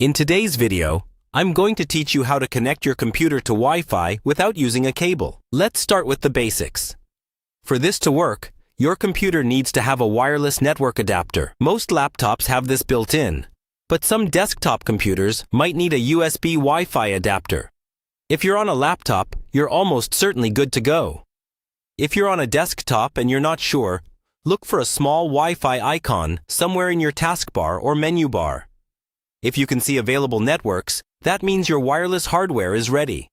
In today's video, I'm going to teach you how to connect your computer to Wi-Fi without using a cable. Let's start with the basics. For this to work, your computer needs to have a wireless network adapter. Most laptops have this built in, but some desktop computers might need a USB Wi-Fi adapter. If you're on a laptop, you're almost certainly good to go. If you're on a desktop and you're not sure, look for a small Wi-Fi icon somewhere in your taskbar or menu bar. If you can see available networks, that means your wireless hardware is ready.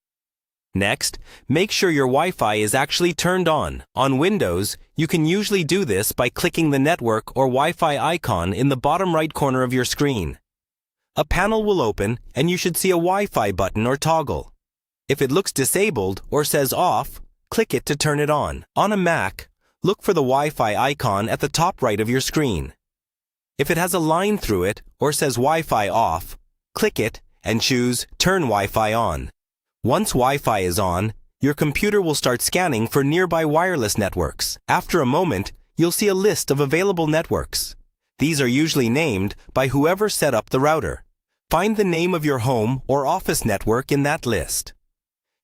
Next, make sure your Wi-Fi is actually turned on. On Windows, you can usually do this by clicking the network or Wi-Fi icon in the bottom right corner of your screen. A panel will open and you should see a Wi-Fi button or toggle. If it looks disabled or says off, click it to turn it on. On a Mac, look for the Wi-Fi icon at the top right of your screen. If it has a line through it or says Wi-Fi off, click it and choose Turn Wi-Fi on. Once Wi-Fi is on, your computer will start scanning for nearby wireless networks. After a moment, you'll see a list of available networks. These are usually named by whoever set up the router. Find the name of your home or office network in that list.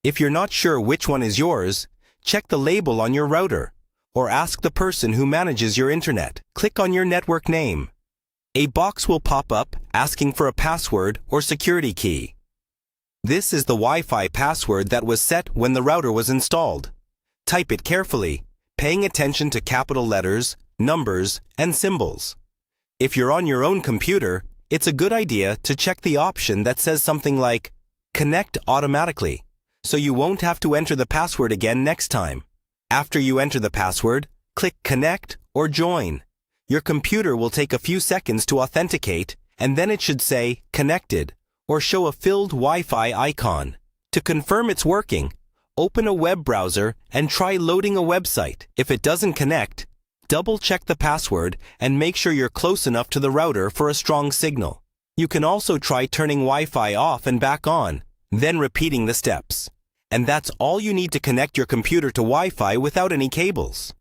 If you're not sure which one is yours, check the label on your router or ask the person who manages your internet. Click on your network name. A box will pop up asking for a password or security key. This is the Wi-Fi password that was set when the router was installed. Type it carefully, paying attention to capital letters, numbers, and symbols. If you're on your own computer, it's a good idea to check the option that says something like Connect automatically, so you won't have to enter the password again next time. After you enter the password, click Connect or Join. Your computer will take a few seconds to authenticate, and then it should say Connected or show a filled Wi-Fi icon. To confirm it's working, open a web browser and try loading a website. If it doesn't connect, double-check the password and make sure you're close enough to the router for a strong signal. You can also try turning Wi-Fi off and back on, then repeating the steps. And that's all you need to connect your computer to Wi-Fi without any cables.